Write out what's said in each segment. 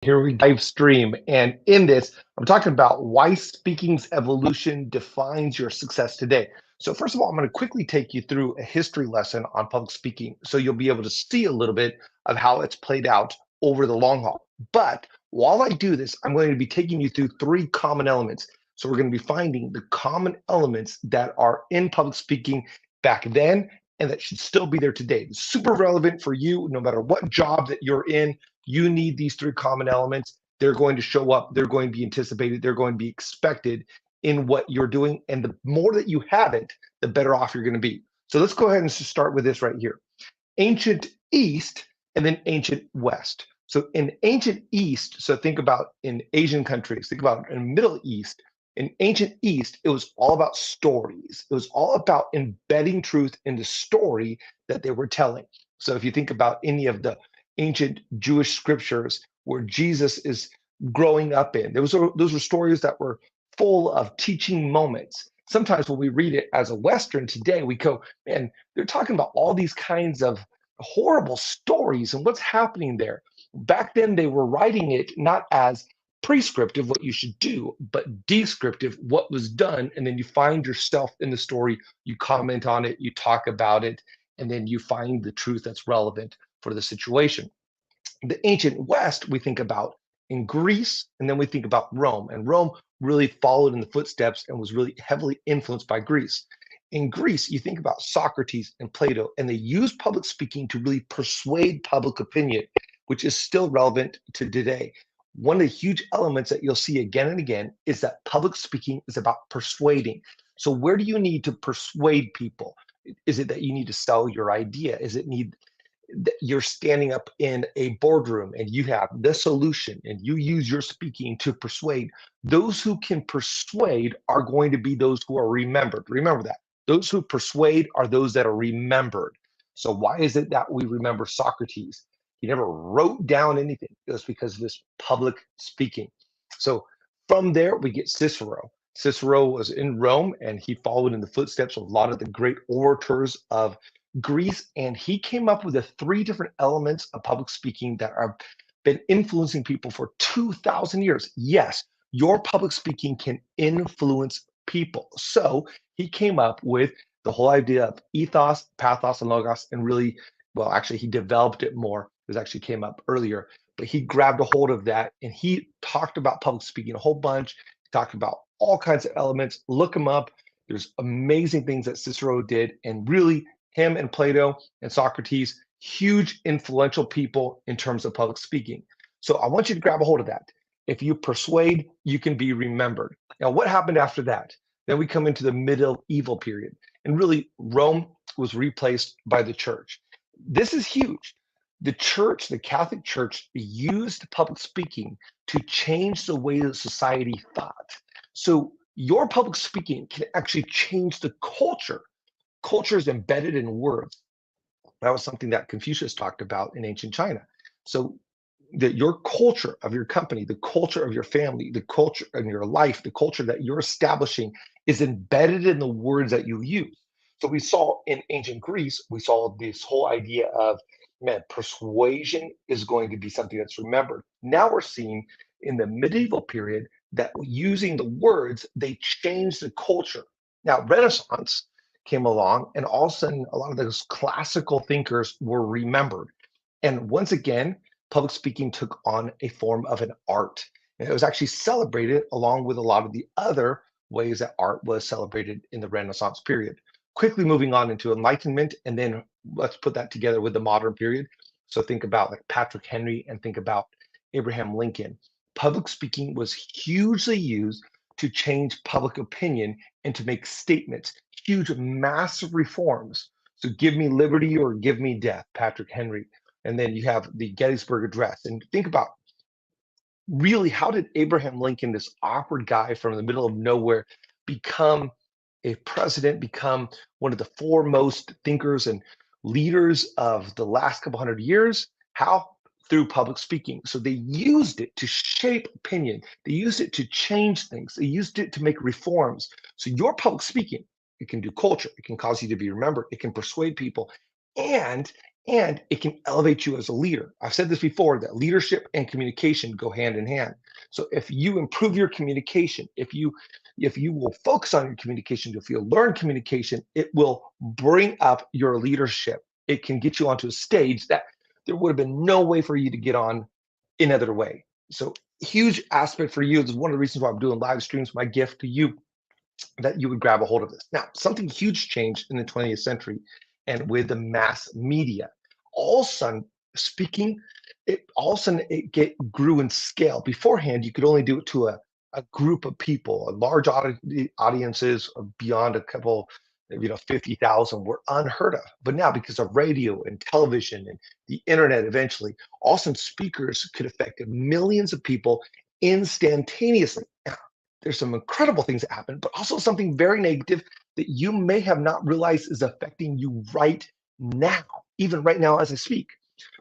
Here we live stream. And in this, I'm talking about why speaking's evolution defines your success today. So, first of all, I'm going to quickly take you through a history lesson on public speaking so you'll be able to see a little bit of how it's played out over the long haul. But while I do this, I'm going to be taking you through three common elements. So, we're going to be finding the common elements that are in public speaking back then and that should still be there today. It's super relevant for you, no matter what job that you're in. You need these three common elements. They're going to show up. They're going to be anticipated. They're going to be expected in what you're doing. And the more that you have it, the better off you're going to be. So let's go ahead and just start with this right here. Ancient East and then ancient West. So in ancient East, so think about in Asian countries, think about in Middle East. In ancient East, it was all about stories. It was all about embedding truth in the story that they were telling. So if you think about any of the ancient Jewish scriptures where Jesus is growing up in. Those were stories that were full of teaching moments. Sometimes when we read it as a Western today, we go, man, they're talking about all these kinds of horrible stories and what's happening there. Back then, they were writing it not as prescriptive, what you should do, but descriptive, what was done. And then you find yourself in the story, you comment on it, you talk about it, and then you find the truth that's relevant for the situation. The ancient West, we think about in Greece, and then we think about Rome. And Rome really followed in the footsteps and was really heavily influenced by Greece. In Greece, you think about Socrates and Plato, and they used public speaking to really persuade public opinion, which is still relevant to today. One of the huge elements that you'll see again and again is that public speaking is about persuading. So, where do you need to persuade people? Is it that you need to sell your idea? Is it need you're standing up in a boardroom and you have the solution and you use your speaking to persuade? Those who can persuade are going to be those who are remembered. Remember that. Those who persuade are those that are remembered. So why is it that we remember Socrates? He never wrote down anything. It was because of this public speaking. So from there, we get Cicero. Cicero was in Rome and he followed in the footsteps of a lot of the great orators of Greece, and he came up with the three different elements of public speaking that have been influencing people for 2,000 years. Yes, your public speaking can influence people. So he came up with the whole idea of ethos, pathos, and logos, and really, well, actually, he developed it more. It actually came up earlier, but he grabbed a hold of that and he talked about public speaking a whole bunch. He talked about all kinds of elements. Look him up. There's amazing things that Cicero did, and really him and Plato and Socrates, huge influential people in terms of public speaking. So I want you to grab a hold of that. If you persuade, you can be remembered. Now, what happened after that? Then we come into the medieval period. And really, Rome was replaced by the church. This is huge. The church, the Catholic Church, used public speaking to change the way that society thought. So your public speaking can actually change the culture. Culture is embedded in words. That was something that Confucius talked about in ancient China. So that your culture of your company, the culture of your family, the culture in your life, the culture that you're establishing is embedded in the words that you use. So we saw in ancient Greece, we saw this whole idea of, man, persuasion is going to be something that's remembered. Now we're seeing in the medieval period that using the words, they changed the culture. Now, Renaissance came along, and all of a sudden, a lot of those classical thinkers were remembered. And once again, public speaking took on a form of an art. And it was actually celebrated along with a lot of the other ways that art was celebrated in the Renaissance period. Quickly moving on into Enlightenment, and then let's put that together with the modern period. So think about like Patrick Henry and think about Abraham Lincoln. Public speaking was hugely used to change public opinion and to make statements, huge, massive reforms. So give me liberty or give me death, Patrick Henry. And then you have the Gettysburg Address. And think about really how did Abraham Lincoln, this awkward guy from the middle of nowhere, become a president, become one of the foremost thinkers and leaders of the last couple hundred years? How? Through public speaking. So they used it to shape opinion. They used it to change things. They used it to make reforms. So your public speaking, it can do culture. It can cause you to be remembered. It can persuade people. And and it can elevate you as a leader. I've said this before, that leadership and communication go hand in hand. So if you improve your communication, if you will focus on your communication, if you learn communication, it will bring up your leadership. It can get you onto a stage that there would have been no way for you to get on any other way. So huge aspect for you. This is one of the reasons why I'm doing live streams. My gift to you, that you would grab a hold of this. Now, something huge changed in the 20th century and with the mass media. All of a sudden, speaking, grew in scale. Beforehand, you could only do it to a group of people. A large audiences of beyond a couple, 50,000 were unheard of. But now, because of radio and television and the internet eventually, all of a sudden speakers could affect millions of people instantaneously. There's some incredible things that happen, but also something very negative that you may have not realized is affecting you right now, even right now as I speak,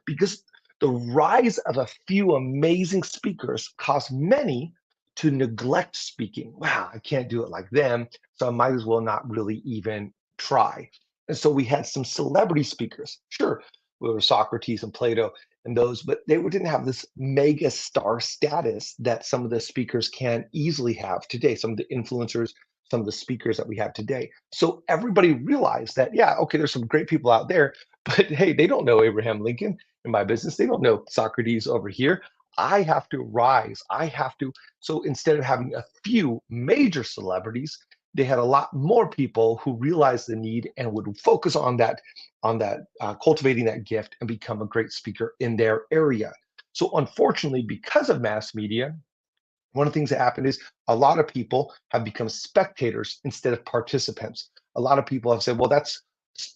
because the rise of a few amazing speakers caused many to neglect speaking. Wow, I can't do it like them, so I might as well not really even try. And so we had some celebrity speakers. Sure, we were Socrates and Plato and those, but they didn't have this mega star status that some of the speakers can easily have today, some of the influencers, some of the speakers that we have today. So everybody realized that, yeah, okay, there's some great people out there, but hey, they don't know Abraham Lincoln in my business. They don't know Socrates over here. I have to rise. I have to. So instead of having a few major celebrities, they had a lot more people who realized the need and would focus on that cultivating that gift and become a great speaker in their area. So unfortunately, because of mass media, one of the things that happened is a lot of people have become spectators instead of participants. A lot of people have said, well, that's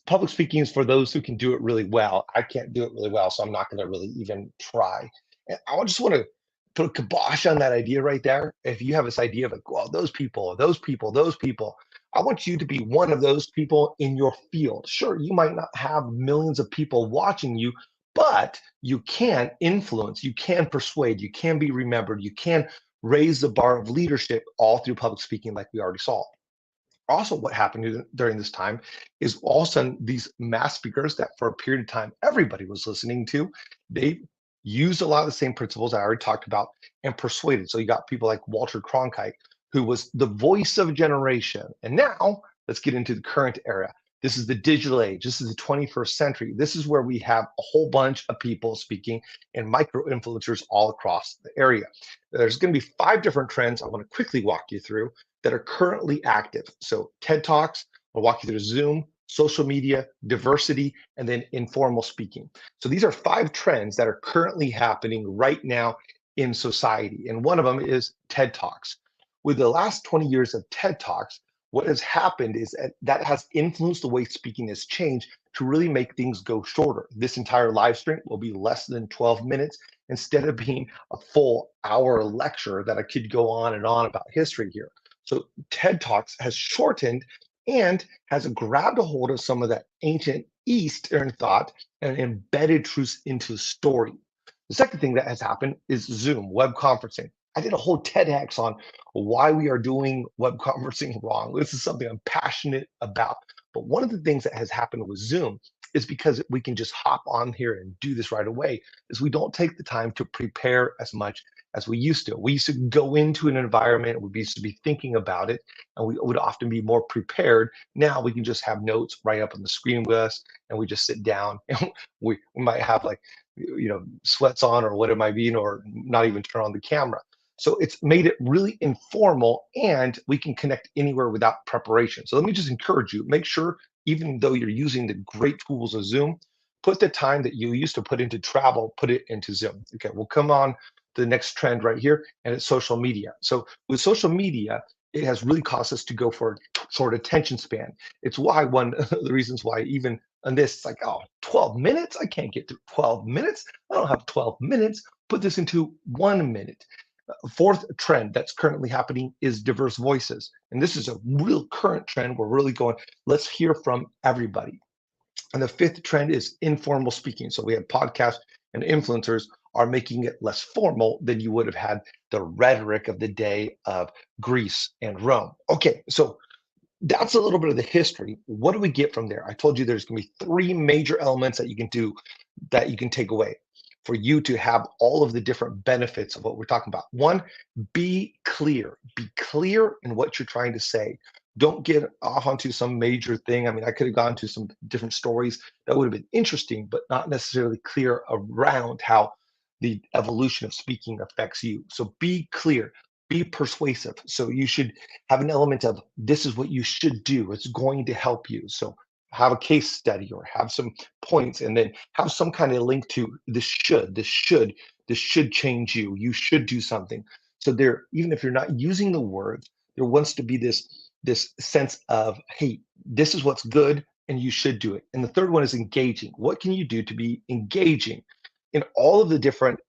public speaking is for those who can do it really well. I can't do it really well, so I'm not going to really even try. And I just want to put a kibosh on that idea right there. If you have this idea of like, well, those people, those people, those people, I want you to be one of those people in your field. Sure, you might not have millions of people watching you, but you can influence, you can persuade, you can be remembered, you can raise the bar of leadership all through public speaking, like we already saw. Also, what happened during this time is all of a sudden these mass speakers that for a period of time everybody was listening to, they used a lot of the same principles I already talked about and persuaded. So you got people like Walter Cronkite, who was the voice of a generation. And now let's get into the current era. This is the digital age. This is the 21st century. This is where we have a whole bunch of people speaking and micro influencers all across the area. There's going to be 5 different trends I want to quickly walk you through that are currently active. So TED Talks, I'll walk you through Zoom, social media, diversity, and then informal speaking. So these are 5 trends that are currently happening right now in society. And one of them is TED Talks. With the last 20 years of TED Talks, what has happened is that has influenced the way speaking has changed to really make things go shorter. This entire live stream will be less than 12 minutes instead of being a full hour lecture that I could go on and on about history here. So TED Talks has shortened and has grabbed a hold of some of that ancient Eastern thought and embedded truths into story. The second thing that has happened is Zoom, web conferencing. I did a whole TEDx on why we are doing web conferencing wrong. This is something I'm passionate about. But one of the things that has happened with Zoom is because we can just hop on here and do this right away, is we don't take the time to prepare as much as we used to. We used to go into an environment, we used to be thinking about it, and we would often be more prepared. Now we can just have notes right up on the screen with us, and we just sit down, and we might have like, sweats on or what it might be, or not even turn on the camera. So it's made it really informal and we can connect anywhere without preparation. So let me just encourage you, make sure, even though you're using the great tools of Zoom, put the time that you used to put into travel, put it into Zoom. Okay, we'll come on to the next trend right here, and it's social media. So with social media, it has really caused us to go for a short attention span. It's why one of the reasons why even on this, it's like, oh, 12 minutes? I can't get through 12 minutes. I don't have 12 minutes. Put this into 1 minute. Fourth trend that's currently happening is diverse voices. And this is a real current trend. We're really going, let's hear from everybody. And the fifth trend is informal speaking. So we have podcasts and influencers are making it less formal than you would have had the rhetoric of the day of Greece and Rome. Okay, so that's a little bit of the history. What do we get from there? I told you there's going to be three major elements that you can do, that you can take away for you to have all of the different benefits of what we're talking about. One, be clear. Be clear in what you're trying to say. Don't get off onto some major thing. I mean, I could have gone to some different stories that would have been interesting, but not necessarily clear around how the evolution of speaking affects you. So be clear, be persuasive. So you should have an element of, this is what you should do. It's going to help you. So have a case study or have some points, and then have some kind of link to this should change you. You should do something. So there, even if you're not using the words, there wants to be this sense of, hey, this is what's good and you should do it. And the third one is engaging. What can you do to be engaging in all of the different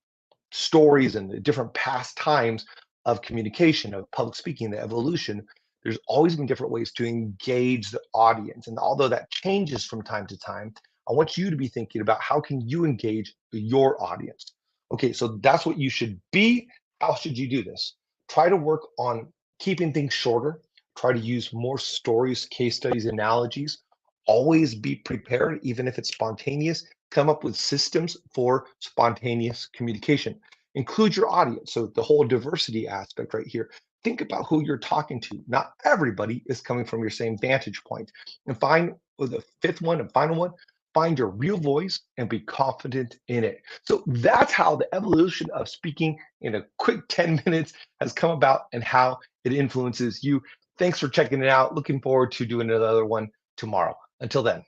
stories and the different past times of communication, of public speaking, the evolution? There's always been different ways to engage the audience. And although that changes from time to time, I want you to be thinking about, how can you engage your audience? Okay, so that's what you should be. How should you do this? Try to work on keeping things shorter. Try to use more stories, case studies, analogies. Always be prepared, even if it's spontaneous. Come up with systems for spontaneous communication. Include your audience. So the whole diversity aspect right here. Think about who you're talking to. Not everybody is coming from your same vantage point. And find the fifth one and final one, find your real voice and be confident in it. So that's how the evolution of speaking in a quick 10 minutes has come about, and how it influences you. Thanks for checking it out. Looking forward to doing another one tomorrow. Until then.